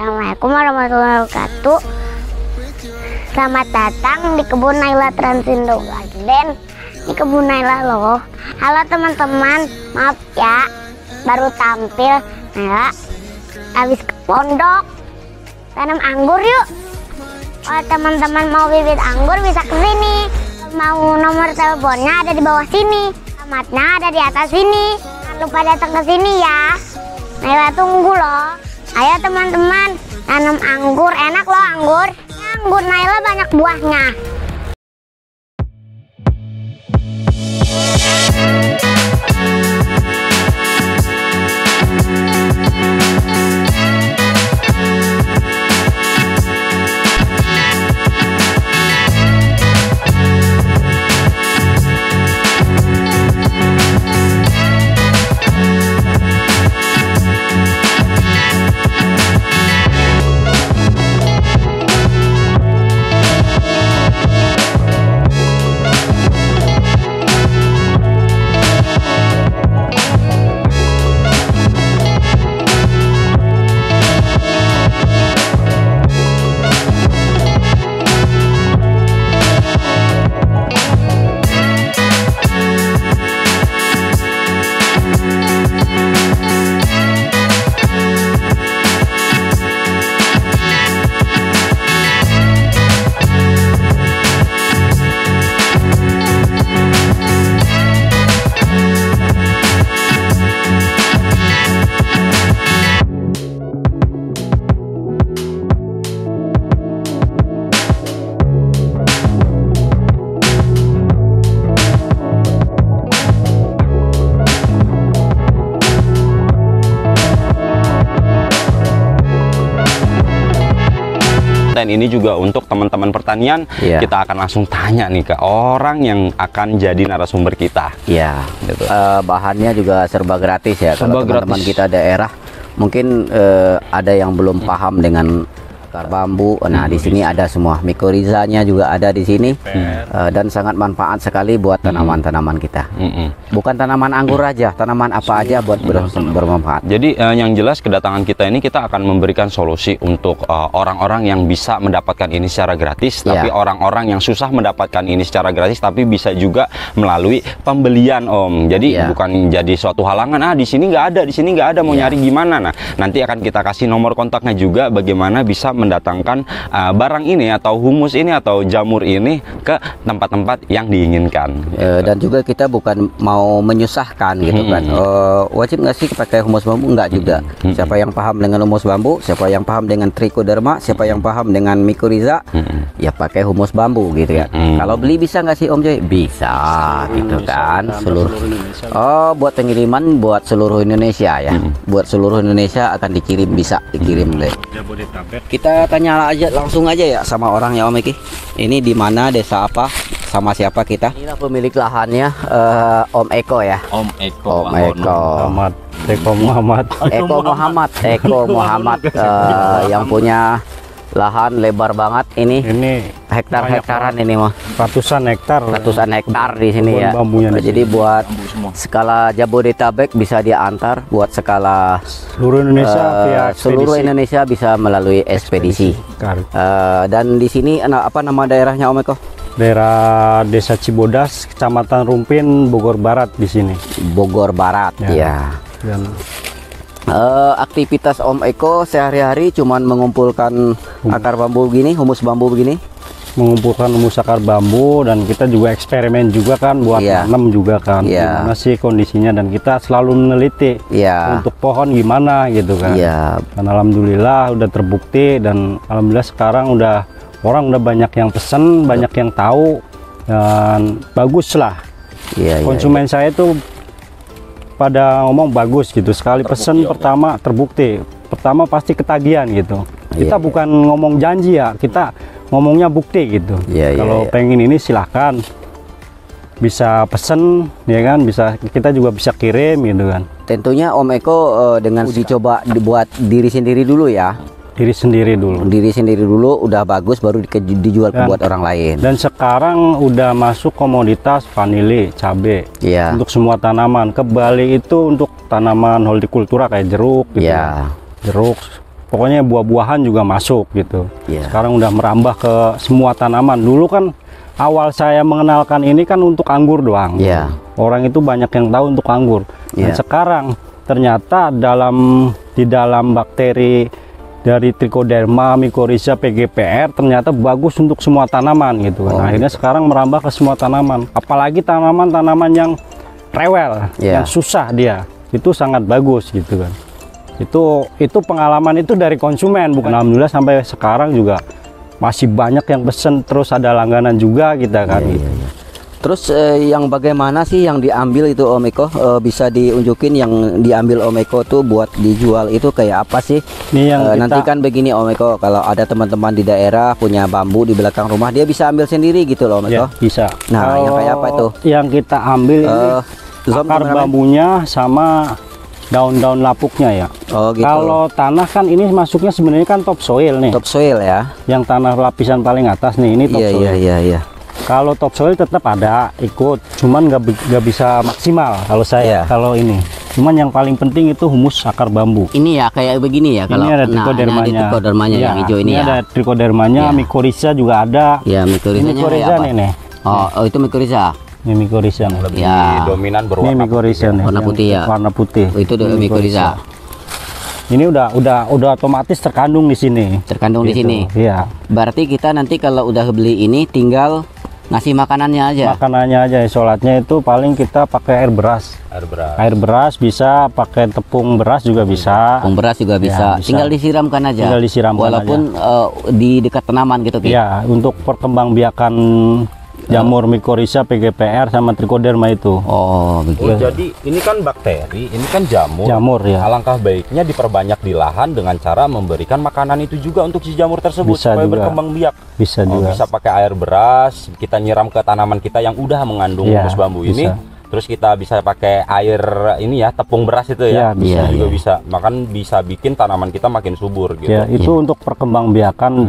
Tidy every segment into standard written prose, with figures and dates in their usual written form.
Assalamualaikum warahmatullahi wabarakatuh. Selamat datang di kebun Naila Transindo Garden. Di kebun Naila loh. Halo teman-teman, maaf ya baru tampil. Naila habis ke pondok tanam anggur yuk. Kalau teman-teman mau bibit anggur bisa ke sini. Mau nomor teleponnya ada di bawah sini. Alamatnya ada di atas sini. Jangan lupa datang ke sini ya. Naila tunggu loh. Ayo teman-teman, tanam anggur, enak loh anggur. Anggur Naila banyak buahnya. Dan ini juga untuk teman-teman pertanian, kita akan langsung tanya nih ke orang yang akan jadi narasumber kita. Iya, bahannya juga serba gratis ya. Kalau teman-teman kita daerah mungkin ada yang belum paham dengan akar bambu. Nah, di sini ada semua. Mikorizanya juga ada di sini. Dan sangat manfaat sekali buat tanaman-tanaman kita. Bukan tanaman anggur aja, tanaman apa aja buat bermanfaat. Jadi yang jelas kedatangan kita ini kita akan memberikan solusi untuk orang-orang yang bisa mendapatkan ini secara gratis, tapi orang-orang yang susah mendapatkan ini secara gratis tapi bisa juga melalui pembelian, Om. Jadi bukan jadi suatu halangan, di sini nggak ada, di sini nggak ada, mau nyari gimana. Nah, nanti akan kita kasih nomor kontaknya juga bagaimana bisa mendatangkan barang ini atau humus ini atau jamur ini ke tempat-tempat yang diinginkan. Dan juga kita bukan mau menyusahkan gitu kan. Wajib nggak sih pakai humus bambu? Enggak juga. Siapa yang paham dengan humus bambu, siapa yang paham dengan trichoderma, siapa yang paham dengan mycorrhiza, ya pakai humus bambu gitu ya. Kalau beli bisa nggak sih Om Joy? Bisa gitu kan. Seluruh buat pengiriman buat seluruh Indonesia ya. Buat seluruh Indonesia akan dikirim, bisa dikirim deh. Kita tanya aja langsung aja ya sama orangnya Om Eki. Ini di mana, desa apa, sama siapa kita? Inilah pemilik lahannya, Om Eko ya. Om Eko. Om Eko. Eko Muhammad. Eko Muhammad yang punya lahan lebar banget ini. Ini hektar-hektaran ini mah. Ratusan hektar di sini ya. Jadi buat skala Jabodetabek bisa diantar, buat skala seluruh Indonesia seluruh Indonesia bisa melalui ekspedisi. Dan di sini apa nama daerahnya Om Eko? Daerah Desa Cibodas, Kecamatan Rumpin, Bogor Barat di sini. Bogor Barat ya. Dan aktivitas Om Eko sehari-hari cuman mengumpulkan akar bambu begini, humus bambu begini. Mengumpulkan humus akar bambu, dan kita juga eksperimen juga kan buat nanam juga kan. Gimana sih kondisinya, dan kita selalu meneliti untuk pohon gimana gitu kan. Dan alhamdulillah udah terbukti, dan alhamdulillah sekarang orang udah banyak yang pesen, banyak yang tahu, dan bagus lah. Konsumen saya tuh pada ngomong bagus gitu, sekali pesen pertama terbukti, pertama pasti ketagihan gitu. Kita bukan ngomong janji ya, kita ngomongnya bukti gitu. Kalau pengen ini silahkan, bisa pesen ya kan, bisa, kita juga bisa kirim gitu kan. Tentunya Om Eko dengan uji coba dibuat diri sendiri dulu ya. Diri sendiri dulu udah bagus, baru dijual ke buat orang lain. Dan sekarang udah masuk komoditas vanili, cabe untuk semua tanaman. Ke Bali itu untuk tanaman hortikultura kayak jeruk gitu. Jeruk, pokoknya buah-buahan juga masuk gitu. Yeah. Sekarang udah merambah ke semua tanaman. Dulu kan awal saya mengenalkan ini kan untuk anggur doang. Yeah. Orang itu banyak yang tahu untuk anggur. Dan sekarang ternyata di dalam bakteri dari Trichoderma, Mycorrhiza, PGPR ternyata bagus untuk semua tanaman gitu kan. Akhirnya sekarang merambah ke semua tanaman. Apalagi tanaman-tanaman yang rewel, yang susah dia, itu sangat bagus gitu kan. Itu pengalaman itu dari konsumen, bukan. Alhamdulillah sampai sekarang juga masih banyak yang pesen, terus ada langganan juga kita kan. Terus yang bagaimana sih yang diambil itu Om Eko? Bisa diunjukin yang diambil Om Eko tuh buat dijual itu kayak apa sih? Ini yang nanti kan begini Om Eko, kalau ada teman-teman di daerah punya bambu di belakang rumah, dia bisa ambil sendiri gitu loh Om Eko? Bisa. Nah, yang kayak apa itu? Yang kita ambil ini akar bambunya sama daun-daun lapuknya ya. Oh gitu. Kalau tanah kan ini masuknya sebenarnya kan topsoil nih. Topsoil ya. Yang tanah lapisan paling atas nih, ini topsoil. Iya. Kalau topsoil tetap ada ikut, cuman nggak bisa maksimal kalau saya. Kalau ini, cuman yang paling penting itu humus akar bambu. Ini ya kayak begini ya. Kalau ini ada trichodermanya, yang hijau ini ya. Ada trichodermanya, Mycorrhiza juga ada. Ya, Mycorrhiza nih. Oh, itu Mycorrhiza. Ini Mycorrhiza lebih dominan berwarna ini Mycorrhiza nih, warna putih ya. Warna putih. Oh, itu Mycorrhiza. Ini udah otomatis terkandung di sini. Terkandung di sini. Iya. Berarti kita nanti kalau udah beli ini tinggal ngasih makanannya aja. Makanannya aja, isolatnya itu paling kita pakai air beras. Air beras bisa, pakai tepung beras juga bisa. Tepung beras juga bisa. Bisa. Tinggal disiramkan aja. Tinggal disiramkan walaupun di dekat tanaman gitu. Iya, untuk perkembangbiakan jamur Mycorrhiza, PGPR sama Trichoderma itu. Oh, begitu. Jadi ini kan bakteri, ini kan jamur. Jamur ya. Alangkah baiknya diperbanyak di lahan dengan cara memberikan makanan itu juga untuk si jamur tersebut bisa supaya juga berkembang biak. Bisa juga. Bisa pakai air beras, kita nyiram ke tanaman kita yang udah mengandung humus bambu ini. Terus kita bisa pakai air ini ya, tepung beras itu ya. Bisa juga bisa. Makan bisa bikin tanaman kita makin subur gitu. Ya, itu untuk perkembangbiakan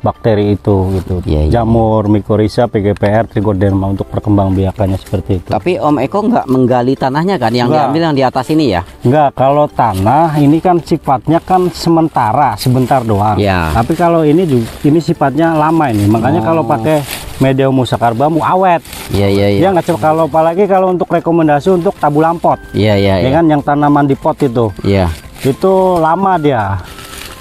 bakteri itu gitu. Jamur, Mycorrhiza, PGPR, Trichoderma untuk perkembangbiakannya seperti itu. Tapi Om Eko nggak menggali tanahnya kan, yang diambil yang di atas ini ya? Enggak, kalau tanah ini kan sifatnya kan sementara, sebentar doang. Tapi kalau ini sifatnya lama ini, makanya kalau pakai media humus akar bambu awet. Dia nggak cepat. Kalau apalagi kalau untuk rekomendasi untuk tabulam pot. Ya kan, yang tanaman di pot itu. Itu lama dia.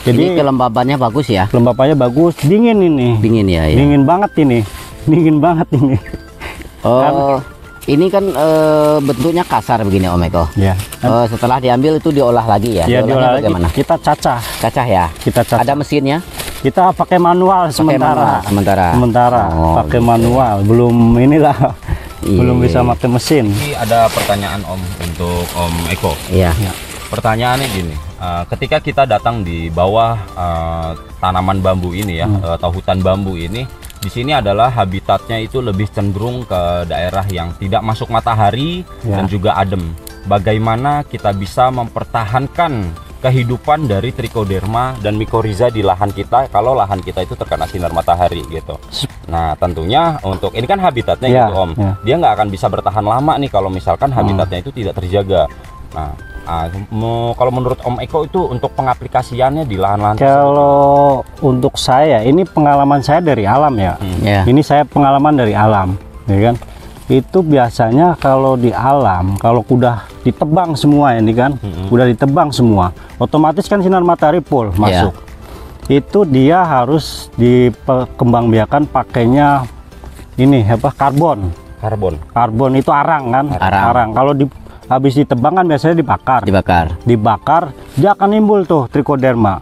Jadi ini kelembabannya bagus ya? Kelembabannya bagus, dingin ini. Dingin ya? Dingin banget ini. Dingin banget ini. Oh, ini kan bentuknya kasar begini Om Eko. Setelah diambil itu diolah lagi ya? Diolah lagi. Bagaimana? Kita cacah. Cacah ya? Kita cacah. Ada mesinnya? Kita pakai manual sementara. Pakai manual. Belum inilah. Belum bisa pakai mesin. Jadi ada pertanyaan Om untuk Om Eko. Pertanyaannya gini, ketika kita datang di bawah tanaman bambu ini ya, atau hutan bambu ini, di sini adalah habitatnya itu lebih cenderung ke daerah yang tidak masuk matahari dan juga adem. Bagaimana kita bisa mempertahankan kehidupan dari Trichoderma dan Mycorrhiza di lahan kita kalau lahan kita itu terkena sinar matahari gitu. Nah, tentunya untuk ini kan habitatnya gitu Om, dia nggak akan bisa bertahan lama nih kalau misalkan habitatnya itu tidak terjaga. Nah, kalau menurut Om Eko itu untuk pengaplikasiannya di lahan-lahan kalau untuk saya ini pengalaman saya dari alam ya. Ini saya pengalaman dari alam, ya kan. Itu biasanya kalau di alam, kalau udah ditebang semua ini kan, udah ditebang semua, otomatis kan sinar matahari full masuk. Itu dia harus dikembangbiakan pakainya ini apa, karbon. Karbon itu arang kan, arang. Kalau habis ditebang kan biasanya dibakar, dia akan nimbul tuh Trichoderma.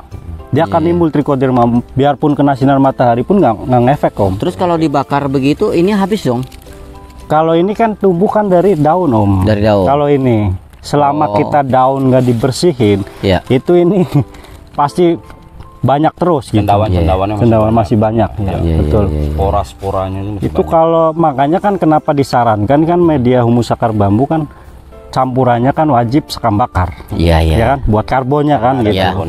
Dia akan nimbul Trichoderma, biarpun kena sinar matahari pun nggak ngefek Om. Terus kalau dibakar begitu ini habis dong? Kalau ini kan tumbuh kan dari daun Om. Dari daun. Kalau ini selama kita daun nggak dibersihin, itu ini pasti banyak terus gitu. Cendawan masih banyak ya, betul. Spora-sporanya itu kalau makanya kan kenapa disarankan kan media humus akar bambu kan campurannya kan wajib sekam bakar. Ya kan, buat karbonnya kan gitu.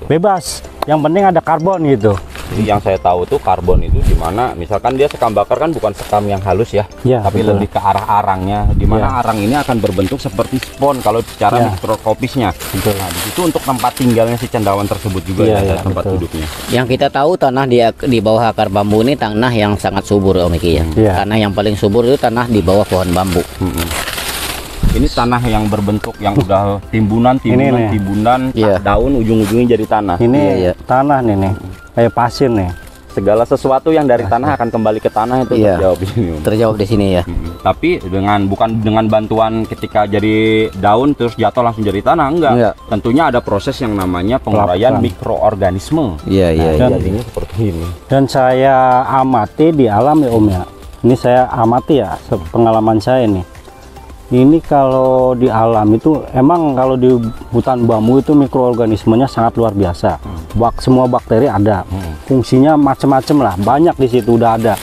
Bebas, yang penting ada karbon gitu. Yang saya tahu tuh karbon itu dimana misalkan dia sekam bakar kan bukan sekam yang halus ya, tapi betul, lebih ke arah arangnya, dimana arang ini akan berbentuk seperti spon kalau secara mikroskopisnya. Nah di situ untuk tempat tinggalnya si cendawan tersebut juga tempat duduknya. Yang kita tahu tanah di bawah akar bambu ini tanah yang sangat subur Om Eki ya. Tanah yang paling subur itu tanah di bawah pohon bambu. Ini tanah yang berbentuk yang udah timbunan, daun ujung-ujungnya jadi tanah. Ini tanah nih, kayak pasir nih. Segala sesuatu yang dari tanah akan kembali ke tanah itu terjawab di sini. Terjawab di sini ya. Tapi bukan dengan bantuan ketika jadi daun terus jatuh langsung jadi tanah, enggak. Tentunya ada proses yang namanya penguraian mikroorganisme. Jadinya seperti ini. Dan saya amati di alam ya Om ya. Ini saya amati ya, pengalaman saya nih. Ini kalau di alam itu emang kalau di hutan bambu itu mikroorganismenya sangat luar biasa. Semua bakteri ada. Fungsinya macam-macam lah, banyak di situ udah ada.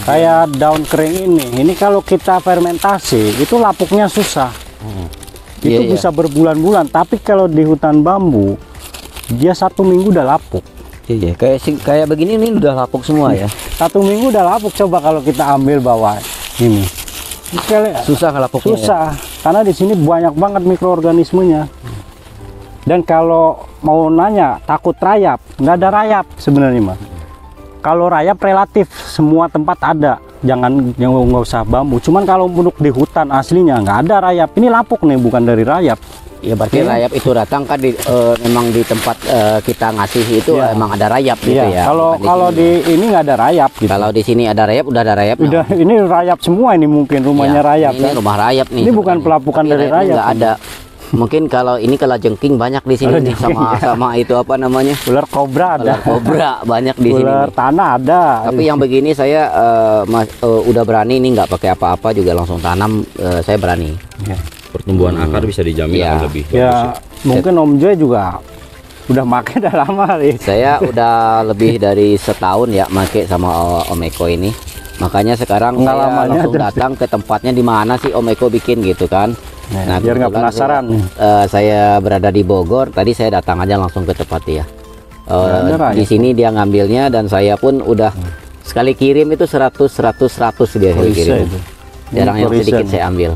Kayak daun kering ini kalau kita fermentasi itu lapuknya susah. Itu bisa berbulan-bulan. Tapi kalau di hutan bambu dia 1 minggu udah lapuk. Kayak begini nih udah lapuk semua ya. 1 minggu udah lapuk. Coba kalau kita ambil bawah ini. Susah ngelapuknya. Susah, karena di sini banyak banget mikroorganismenya. Dan kalau mau nanya takut rayap, nggak ada rayap sebenarnya mah. Kalau rayap relatif semua tempat ada, nggak usah bambu. Cuman kalau untuk di hutan aslinya nggak ada rayap. Ini lapuk nih, bukan dari rayap. Ya berarti rayap itu datang kan memang di tempat kita ngasih itu emang ada rayap gitu ya. Kalau di ini nggak ada rayap gitu. Kalau di sini ada rayap, udah ada rayap. Ini rayap semua, ini mungkin rumahnya rayap. Ini rumah rayap nih. Ini bukan pelapukan dari rayap. Nggak ada. Mungkin kalau ini kalajengking banyak di sini nih, sama itu apa namanya? Ular kobra ada. Ular kobra banyak di sini. Ular tanah ada. Tapi yang begini saya udah berani nih, nggak pakai apa-apa juga langsung tanam, saya berani. Pertumbuhan akar bisa dijamin akan lebih bagus. Ya, mungkin Om Joy juga udah make udah lama nih. Saya udah lebih dari setahun ya make sama Om Eko ini. Makanya sekarang saya langsung datang ke tempatnya di mana sih Om Eko bikin gitu kan. Nah, biar nggak penasaran. Saya berada di Bogor, tadi saya datang aja langsung ke tempat dia. Di sini dia ngambilnya dan saya pun udah sekali kirim itu 100 dia kirim. Jarang yang sedikit saya ambil.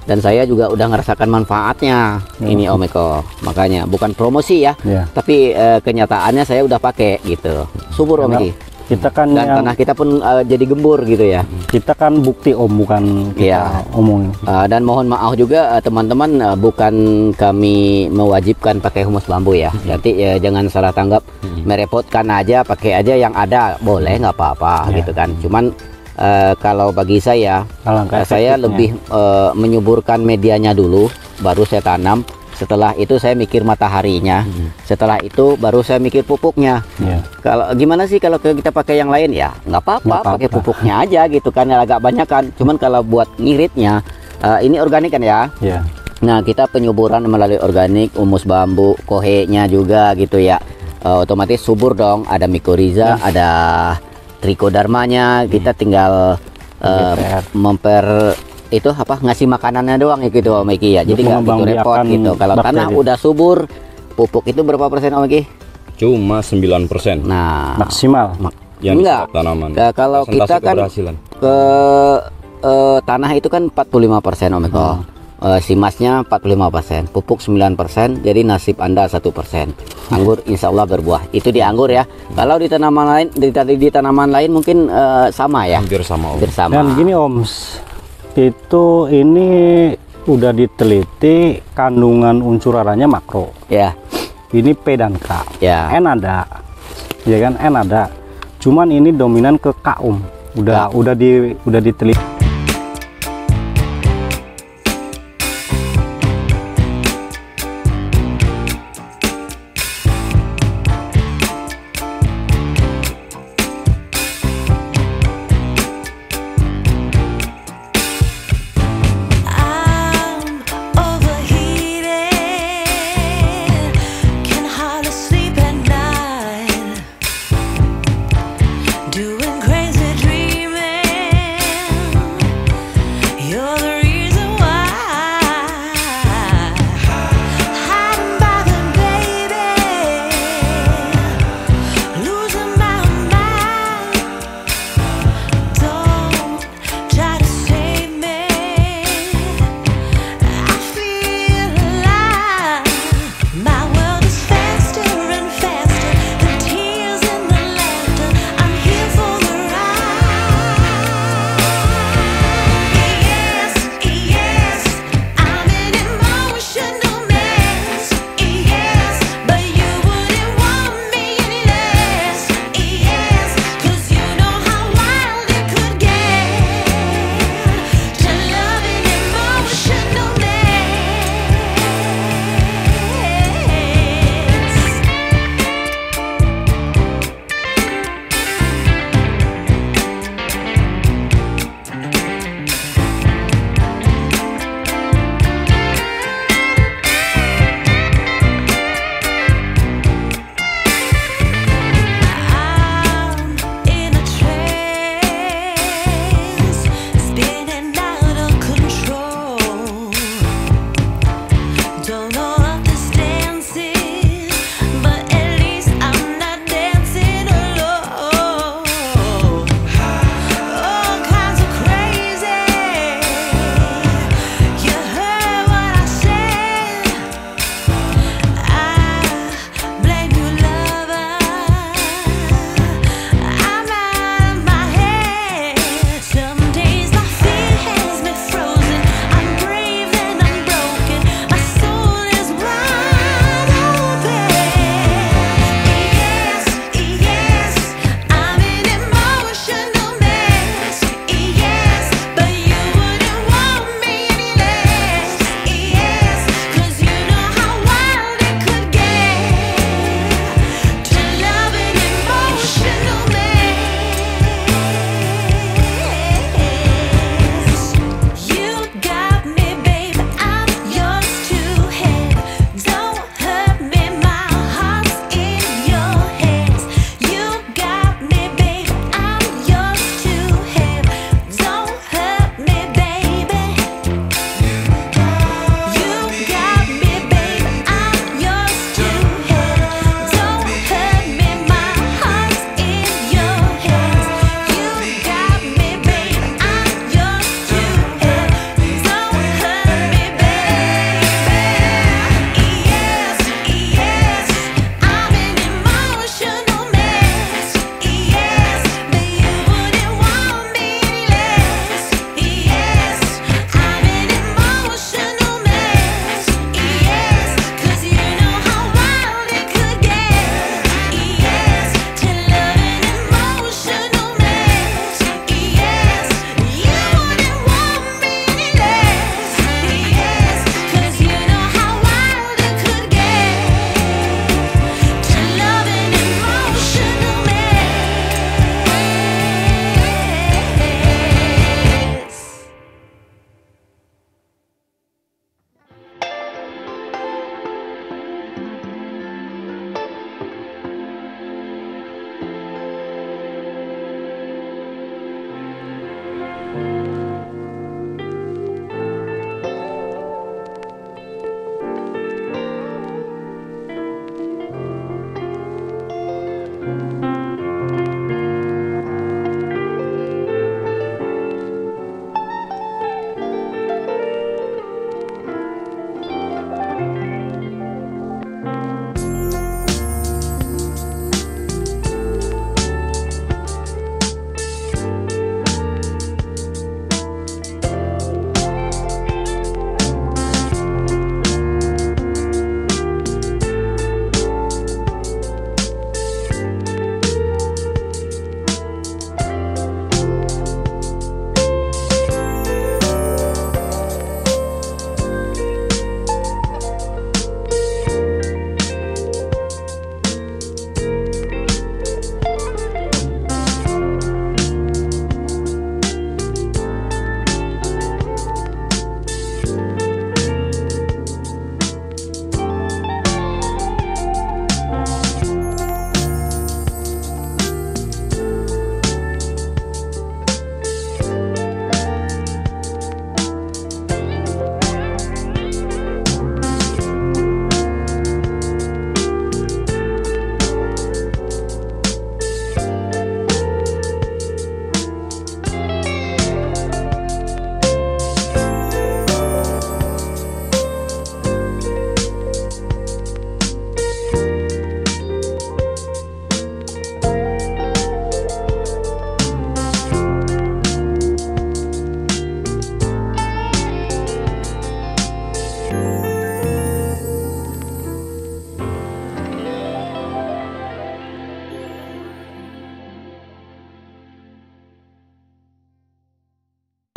Dan saya juga udah ngerasakan manfaatnya ini Om Eko. Makanya bukan promosi ya, tapi kenyataannya saya udah pakai gitu. Subur Om Eki. Kita kan dan tanah kita pun jadi gembur gitu ya. Kita kan bukti Om, bukan kita omongin. Dan mohon maaf juga teman-teman, bukan kami mewajibkan pakai humus bambu ya. Jadi jangan salah tanggap, merepotkan aja, pakai aja yang ada, boleh nggak apa-apa gitu kan. Cuman kalau bagi saya lebih menyuburkan medianya dulu, baru saya tanam. Setelah itu saya mikir mataharinya. Setelah itu baru saya mikir pupuknya. Kalau gimana sih kalau kita pakai yang lain ya nggak apa-apa, pakai pupuknya aja gitu kan, agak banyak kan. Cuman kalau buat ngiritnya ini organik kan ya. Nah kita penyuburan melalui organik, humus bambu, kohenya juga gitu ya. Otomatis subur dong. Ada mikoriza, ada trichodermanya. Kita tinggal itu apa, ngasih makanannya doang gitu Om Eki ya. Jadi nggak begitu repot gitu. Kalau tanah udah subur, pupuk itu berapa persen Om Eki? Cuma 9%. Nah maksimal yang enggak tanaman. Kalau kita kan ke tanah itu kan 45% Om Eko. Simasnya 45%, pupuk 9%, jadi nasib Anda 1%. Anggur insya Allah berbuah. Itu di anggur ya. Kalau di tanaman lain, di tanaman lain mungkin sama ya. Hampir sama Om. Dan gini Om, itu ini udah diteliti kandungan unsur haranya makro. Ini P dan K. N ada, ya kan, N ada. Cuman ini dominan ke K Om. Udah diteliti.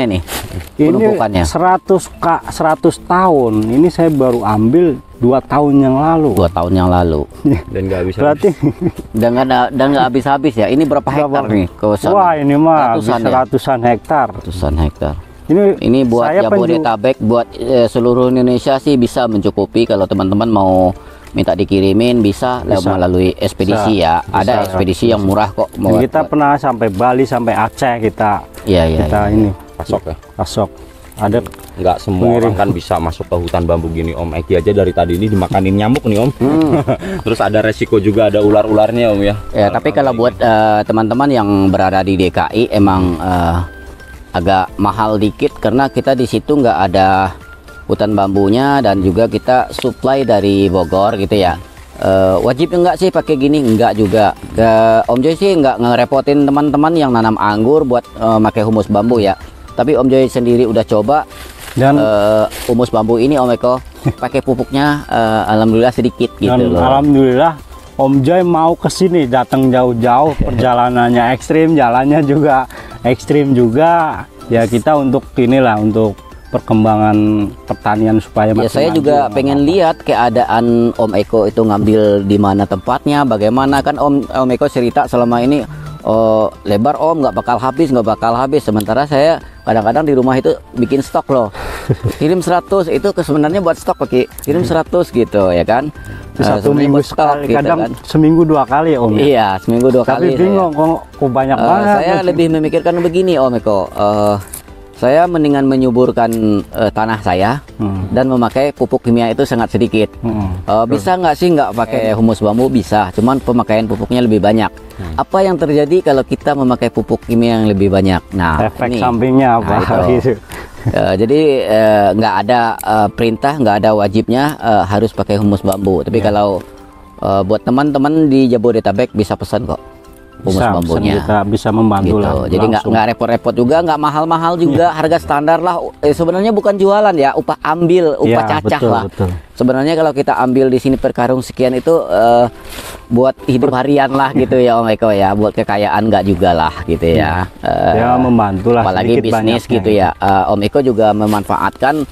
ini penumpukannya 100 tahun. Ini saya baru ambil 2 tahun yang lalu. 2 tahun yang lalu. Dan nggak habis. Berarti dan nggak habis-habis ya. Ini berapa hektar nih? Wah, ini mah ratusan hektar. Ratusan hektar. Ini buat Jabodetabek, buat seluruh Indonesia sih bisa mencukupi. Kalau teman-teman mau minta dikirimin bisa melalui ekspedisi ya. Ada ekspedisi yang murah kok. Kita pernah sampai Bali, sampai Aceh kita. Kita ini pasok ya. Pasok. Ada nggak semua orang kan bisa masuk ke hutan bambu gini Om. Eki aja dari tadi ini dimakanin nyamuk nih Om. Terus ada resiko juga, ada ular-ularnya Om ya. Ya, tapi kalau buat teman-teman yang berada di DKI emang agak mahal dikit karena kita di situ nggak ada hutan bambunya dan juga kita supply dari Bogor gitu ya. Wajib enggak sih pakai gini? Enggak juga. Om Joy sih enggak ngerepotin teman-teman yang nanam anggur buat pakai humus bambu ya. Tapi Om Joy sendiri udah coba dan humus bambu ini Om Eko pakai pupuknya alhamdulillah sedikit gitu dan loh. Alhamdulillah Om Joy mau ke sini, datang jauh-jauh, perjalanannya ekstrim, jalannya juga ekstrim juga. Ya kita untuk inilah, untuk perkembangan pertanian supaya ya, saya juga pengen lihat keadaan Om Eko itu ngambil di mana tempatnya, bagaimana kan Om Eko cerita selama ini lebar Om nggak bakal habis, sementara saya kadang-kadang di rumah itu bikin stok loh. Kirim 100 itu sebenarnya buat stok pakai kirim 100 gitu ya kan. Satu minggu sekali, gitu, kadang kan. Seminggu 2 kali Om. Iya, seminggu 2 kali. Tapi bingung kok banyak banget. Saya lebih memikirkan begini Om Eko. Saya mendingan menyuburkan tanah saya dan memakai pupuk kimia itu sangat sedikit. Bisa nggak sih nggak pakai humus bambu? Bisa, cuman pemakaian pupuknya lebih banyak. Apa yang terjadi kalau kita memakai pupuk kimia yang lebih banyak? Nah, efek sampingnya apa? Gitu. Jadi nggak ada perintah, nggak ada wajibnya harus pakai humus bambu. Tapi kalau buat teman-teman di Jabodetabek bisa pesan kok. Humus bambunya kita bisa membantu gitu. lah. Jadi nggak repot-repot juga, nggak mahal-mahal juga, harga standar lah. Sebenarnya bukan jualan ya, upah cacah betul, lah. Betul. Sebenarnya kalau kita ambil di sini per karung sekian itu buat hidup harian lah gitu ya Om Eko ya, buat kekayaan nggak juga lah gitu ya. Ya membantu lah. Apalagi bisnis gitu ya. Om Eko juga memanfaatkan.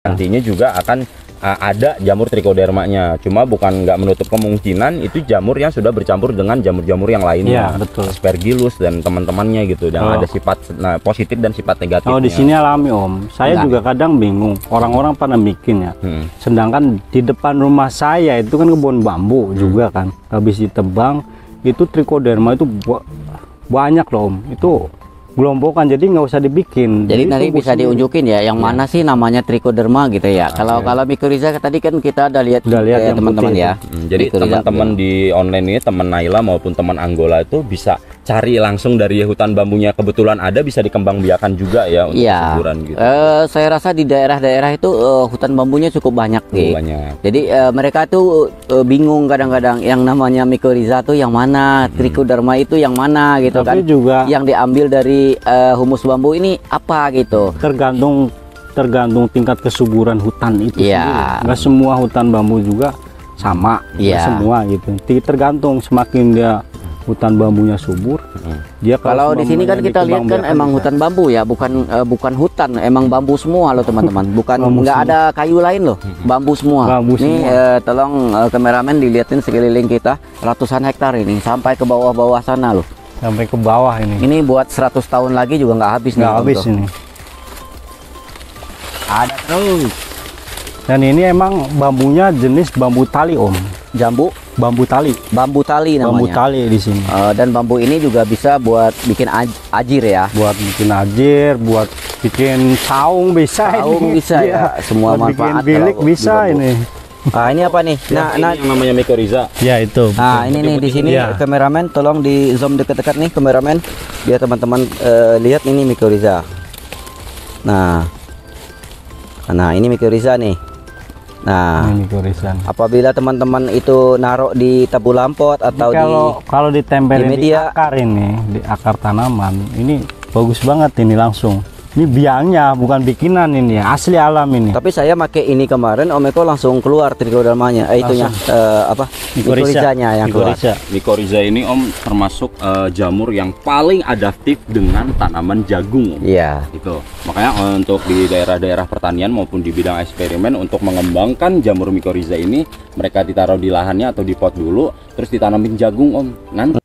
Nantinya juga akan ada jamur trichodermanya, cuma bukan nggak menutup kemungkinan itu jamur yang sudah bercampur dengan jamur-jamur yang lainnya, betul. Aspergillus dan teman-temannya gitu, dan ada sifat positif dan sifat negatif. Di sini alami Om, saya juga kadang bingung, orang-orang pada bikin ya, sedangkan di depan rumah saya itu kan kebun bambu juga kan, habis ditebang itu trichoderma itu banyak loh Om, itu gelombokan, jadi nggak usah dibikin. Jadi nanti bisa diunjukin ya yang mana sih namanya trichoderma gitu ya. Kalau mycorrhiza tadi kan kita udah lihat teman-teman ya. Jadi teman-teman di online ini, teman Naila maupun teman Angola itu bisa cari langsung dari hutan bambunya kebetulan ada, bisa dikembangbiakan juga ya untuk kesuburan gitu. Saya rasa di daerah-daerah itu hutan bambunya cukup banyak nih. Jadi mereka tuh bingung kadang-kadang yang namanya mycorrhiza tuh yang mana, trichoderma itu yang mana gitu. Tapi kan juga yang diambil dari humus bambu ini apa gitu. Tergantung tingkat kesuburan hutan itu sendiri. Nggak semua hutan bambu juga sama, nggak semua gitu. Tergantung semakin dia hutan bambunya subur, dia kalau di sini kan kita lihat kan emang hutan bambu ya, bukan hutan, emang bambu semua loh teman-teman, bukan nggak ada kayu lain loh, bambu semua. Ini tolong kameramen dilihatin sekeliling kita, ratusan hektar ini sampai ke bawah-bawah sana loh, sampai ke bawah ini. Ini buat 100 tahun lagi juga nggak habis, nggak habis ini. Ada terus. Dan ini emang bambunya jenis bambu tali om. Bambu tali namanya. Bambu tali di sini. Dan bambu ini juga bisa buat bikin ajir ya. Buat bikin ajir, buat bikin saung bisa. Saung ini. Bisa ya. Semua buat manfaat. Bikin bilik bisa ini. Nah ini apa nih? Nah, yang namanya mycorrhiza. Ya itu. Nah ini nih di sini kameramen, tolong di zoom dekat-dekat nih kameramen, biar teman-teman lihat ini mycorrhiza. Nah ini mycorrhiza nih. Nah, apabila teman-teman itu naruh di tabu lampot atau kalau ditempelin di akar ini, di akar tanaman, ini bagus banget ini langsung. Ini biangnya bukan bikinan ini, asli alam ini. Tapi saya pakai ini kemarin, Om Eko langsung keluar trichodermanya, itunya apa? Mycorrhizanya yang keluar. Mycorrhiza ini Om termasuk jamur yang paling adaptif dengan tanaman jagung. Iya. Itu. Makanya untuk di daerah-daerah pertanian maupun di bidang eksperimen untuk mengembangkan jamur mycorrhiza ini, mereka ditaruh di lahannya atau di pot dulu, terus ditanamin jagung Om. Nanti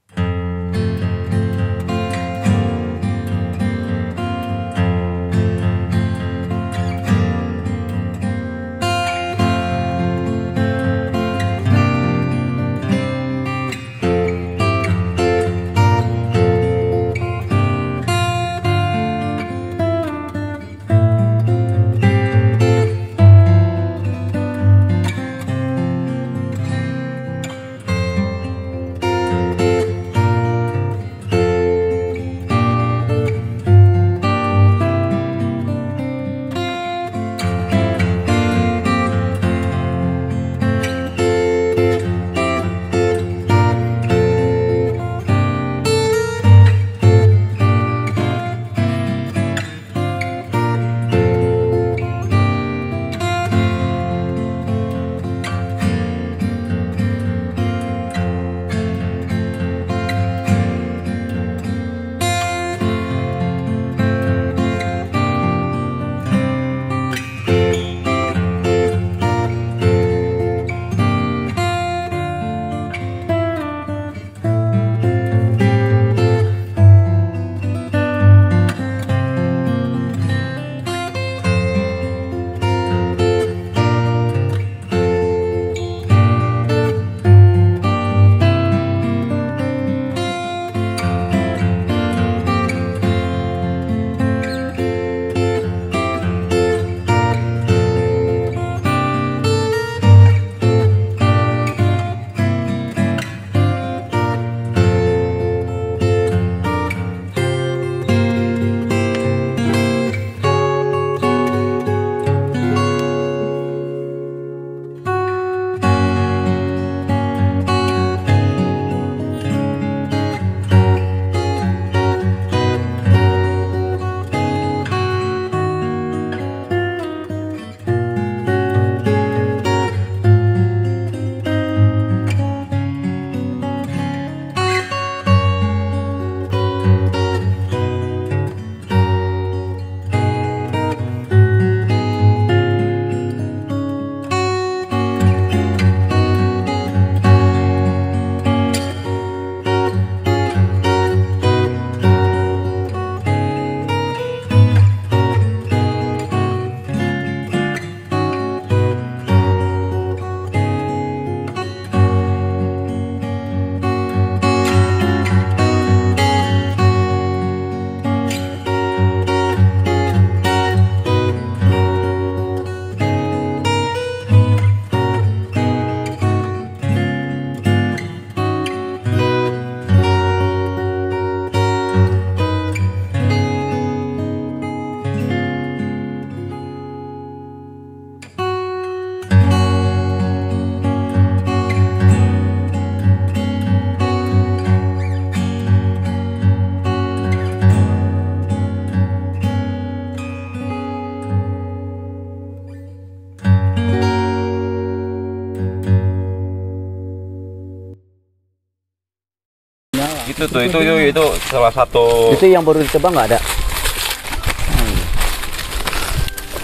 Itu tuh, itu salah satu. Itu yang baru ditebang nggak ada.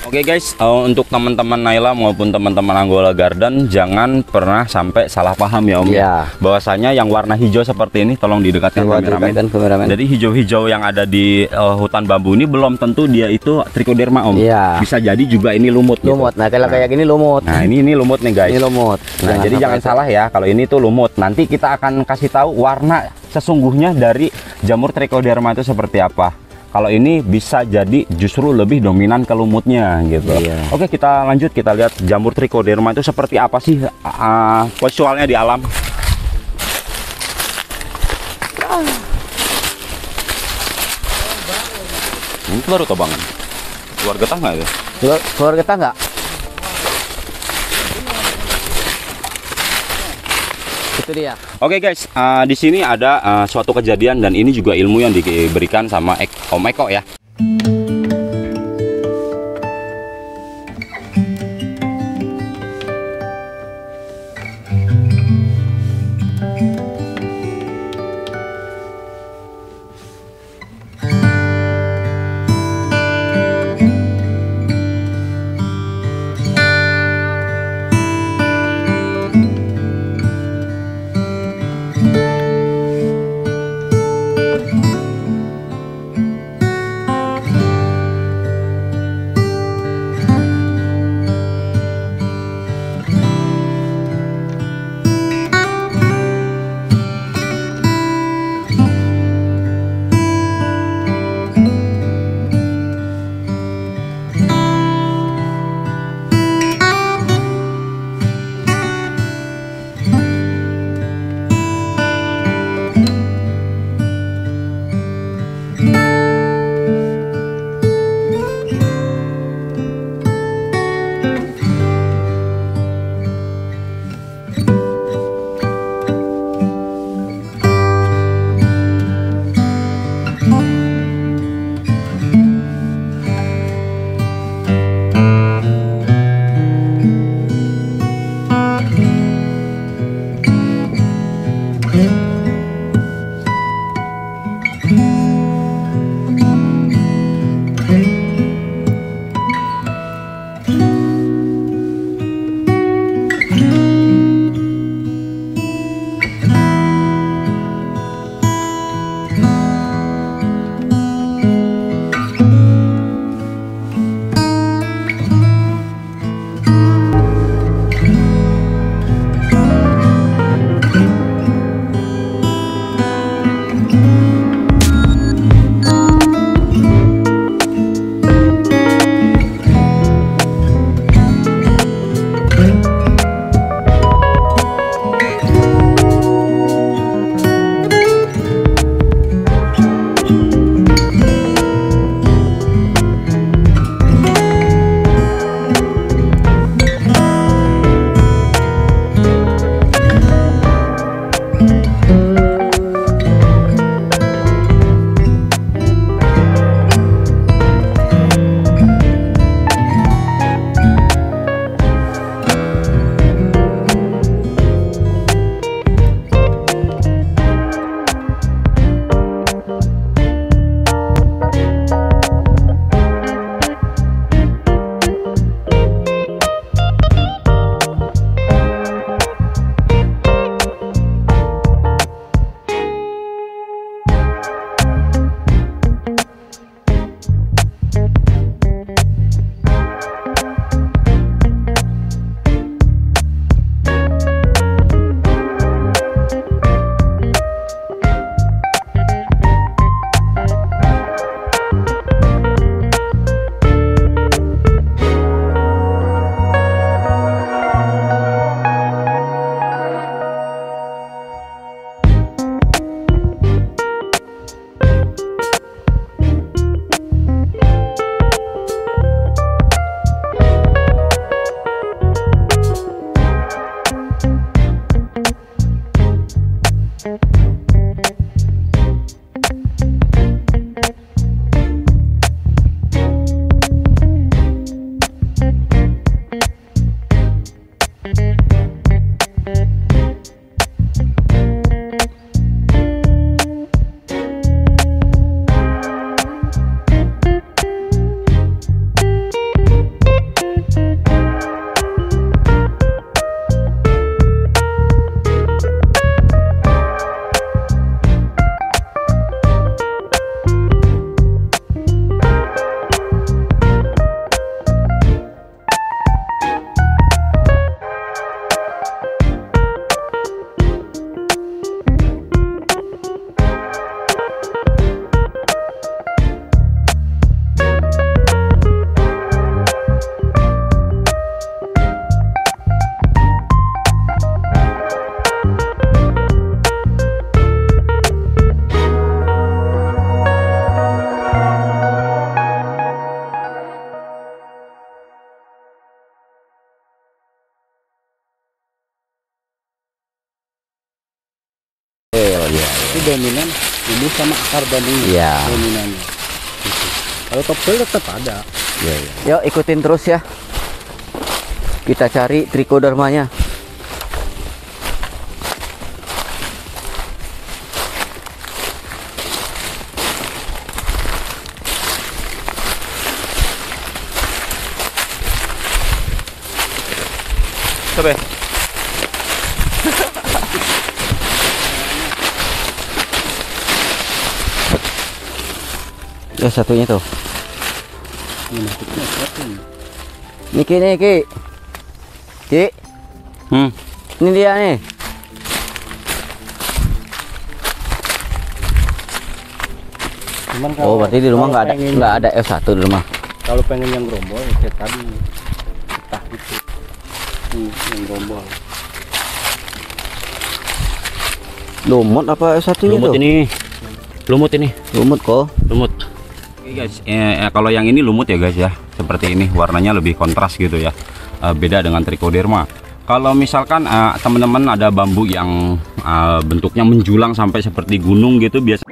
Oke guys, untuk teman-teman Naila maupun teman-teman Angola Garden, jangan pernah sampai salah paham ya Om. Ya. Bahwasanya yang warna hijau seperti ini, tolong didekatkan kameramen. Jadi hijau-hijau yang ada di hutan bambu ini belum tentu dia itu Trichoderma Om. Ya. Bisa jadi juga ini lumut. Lumut. Gitu. Nah kalau kayak gini lumut. Nah ini lumut nih guys. Ini lumut. Nah jadi jangan salah ya, kalau ini tuh lumut. Nanti kita akan kasih tahu warna sesungguhnya dari jamur Trichoderma itu seperti apa. Kalau ini bisa jadi justru lebih dominan ke lumutnya gitu. Iya. Oke, kita lanjut, kita lihat jamur Trichoderma itu seperti apa sih visualnya di alam. Ini baru tobangan. Keluar getah nggak ya? Keluar getah nggak? Itu dia. Oke guys, di sini ada suatu kejadian dan ini juga ilmu yang diberikan sama Om Eko ya. iya. Itu dominan humus sama akar bambu. Iya. Dominannya. Gitu. Kalau topsoil tetap ada. Iya, iya. Yuk ikutin terus ya. Kita cari trichodermanya. Coba. Ya satunya tuh. Niki nih Ki. Ki. Ini dia nih. Cuman Oh berarti di rumah nggak ada F1 di rumah. Kalau pengen yang gerombol ya kayak tadi entah gitu. Yang gerombol. Lumut apa F1 nya Lumut tuh? ini. Lumut ini. Lumut kok. Lumut. Oke guys, kalau yang ini lumut ya guys ya. Seperti ini, warnanya lebih kontras gitu ya. Beda dengan trichoderma. Kalau misalkan teman-teman ada bambu yang bentuknya menjulang sampai seperti gunung gitu, biasa